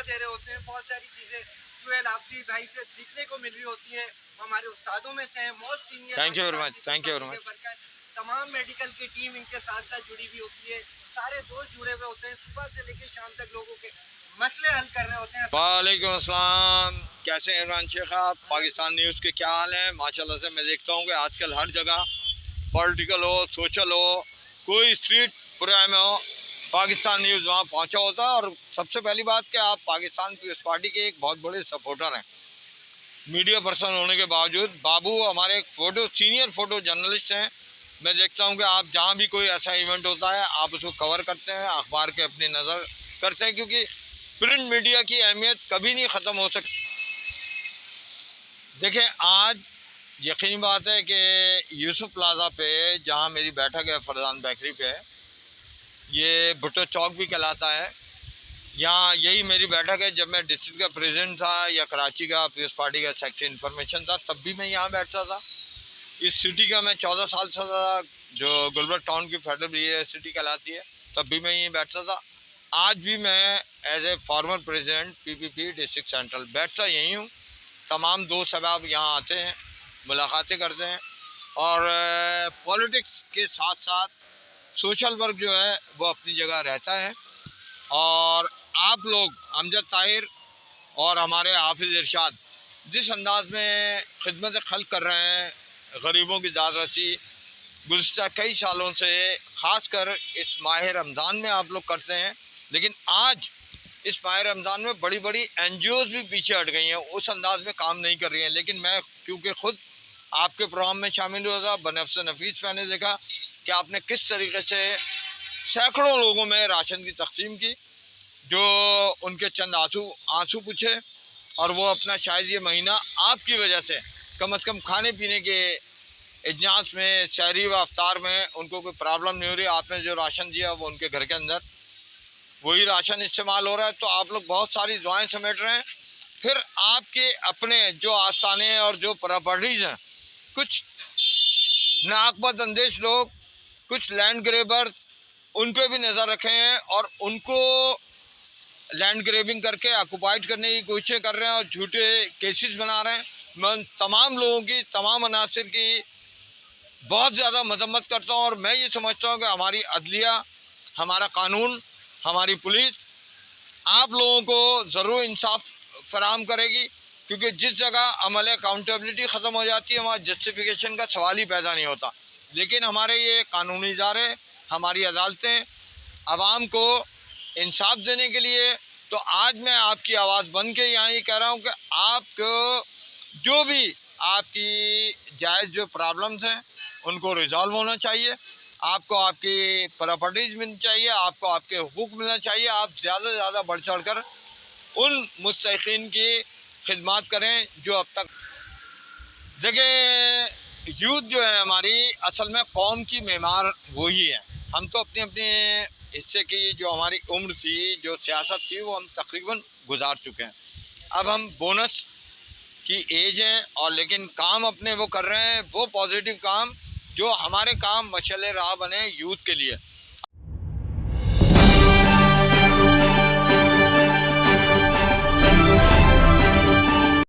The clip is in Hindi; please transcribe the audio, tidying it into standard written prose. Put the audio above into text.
दे रहे होते हैं, बहुत सारी चीज़ें सुहेल आफरी भाई से सीखने को मिल रही होती हैं। हमारे उस्तादों में से हैं, most senior. Thank you very much, thank you very much. तमाम मेडिकल की टीम इनके साथ साथ जुड़ी हुई होती है, सारे दोस्त जुड़े हुए होते हैं, सुबह से लेकर शाम तक लोगों के मसले हल कर रहे होते हैं। वालेकुम अस्सलाम, कैसे हैं इमरान शेख आप? पाकिस्तान न्यूज़ के क्या हाल है? माशाल्लाह से मैं देखता हूँ कि आजकल हर जगह पॉलिटिकल हो, सोशल हो, कोई स्ट्रीट प्रोग्राम हो, पाकिस्तान न्यूज़ वहाँ पहुँचा होता है। और सबसे पहली बात कि आप पाकिस्तान पीपल्स पार्टी के एक बहुत बड़े सपोर्टर हैं, मीडिया पर्सन होने के बावजूद। बाबू हमारे एक सीनियर फ़ोटो जर्नलिस्ट हैं। मैं देखता हूँ कि आप जहाँ भी कोई ऐसा इवेंट होता है आप उसको कवर करते हैं, अखबार के अपनी नज़र करते हैं, क्योंकि प्रिंट मीडिया की अहमियत कभी नहीं ख़त्म हो सकती। देखें, आज यकीनी बात है कि यूसुफ प्लाजा पे जहाँ मेरी बैठक है फरजान बेकरी पे, ये भुट्टो चौक भी कहलाता है, यहाँ यही मेरी बैठक है। जब मैं डिस्ट्रिक्ट का प्रेसिडेंट था या कराची का पीपल्स पार्टी का सेक्रेटरी इन्फॉर्मेशन था, तब भी मैं यहाँ बैठता था। इस सिटी का मैं 14 साल से था, जो गुलबर्ग टाउन की फेडरल सिटी कहलाती है, तब भी मैं यहीं बैठता था। आज भी मैं as a former president PPP district central बैठता यहीं हूँ। तमाम दोस्त अहबाब यहाँ आते हैं, मुलाकातें करते हैं, और पॉलिटिक्स के साथ साथ सोशल वर्क जो है वो अपनी जगह रहता है। और आप लोग अमजद ताहिर और हमारे हाफिज़ इरशाद जिस अंदाज में खिदमत खल्क कर रहे हैं, गरीबों की दाद रसी गुज़िश्ता कई सालों से, ख़ास कर इस माह रमज़ान में आप लोग करते हैं, लेकिन आज इस माह रमज़ान में बड़ी बड़ी NGOs भी पीछे हट गई हैं, उस अंदाज में काम नहीं कर रही हैं। लेकिन मैं क्योंकि ख़ुद आपके प्रोग्राम में शामिल हुआ था, बनफ्स नफीस, मैंने देखा कि आपने किस तरीके से सैकड़ों लोगों में राशन की तकसीम की, जो उनके चंद आंसू पूछे, और वो अपना शायद ये महीना आपकी वजह से कम खाने पीने के इजनास में, शहरी व अफ्तार में उनको कोई प्रॉब्लम नहीं हो रही। आपने जो राशन दिया वो उनके घर के अंदर वही राशन इस्तेमाल हो रहा है। तो आप लोग बहुत सारी दुआएं समेट रहे हैं। फिर आपके अपने जो आस्थाने और जो प्रॉपर्टीज़ हैं, कुछ नाकबद अंदेश लोग, कुछ लैंड ग्रेबर्स, उन पे भी नज़र रखे हैं और उनको लैंड ग्रेबिंग करके ऑक्युपाइड करने की कोशिशें कर रहे हैं और झूठे केसेस बना रहे हैं। मैं उन तमाम लोगों की, तमाम अनासिर की बहुत ज़्यादा मजम्मत करता हूँ। और मैं ये समझता हूँ कि हमारी अदलिया, हमारा कानून, हमारी पुलिस आप लोगों को ज़रूर इंसाफ फराहम करेगी, क्योंकि जिस जगह अमल अकाउंटेबिलिटी ख़त्म हो जाती है वहाँ जस्टिफिकेशन का सवाल ही पैदा नहीं होता। लेकिन हमारे ये कानूनी इदारे, हमारी अदालतें आवाम को इंसाफ देने के लिए, तो आज मैं आपकी आवाज़ बन के यहाँ ये कह रहा हूँ कि आपको जो भी आपकी जायज़ जो प्रॉब्लम्स हैं उनको रिजॉल्व होना चाहिए, आपको आपकी प्रॉपर्टीज़ मिलनी चाहिए, आपको आपके हुकूक मिलना चाहिए। आप ज़्यादा से ज़्यादा बढ़ चढ़ कर उन मुस्तहिक़ीन की खिदमत करें जो अब तक। देखिए, यूथ जो है हमारी, असल में कौम की मेमार वही है। हम तो अपने अपने हिस्से की जो हमारी उम्र थी, जो सियासत थी, वो हम तकरीबन गुजार चुके हैं। अब हम बोनस की एज है, और लेकिन काम अपने वो कर रहे हैं, वो पॉजिटिव काम जो हमारे काम मशाल राह बने यूथ के लिए।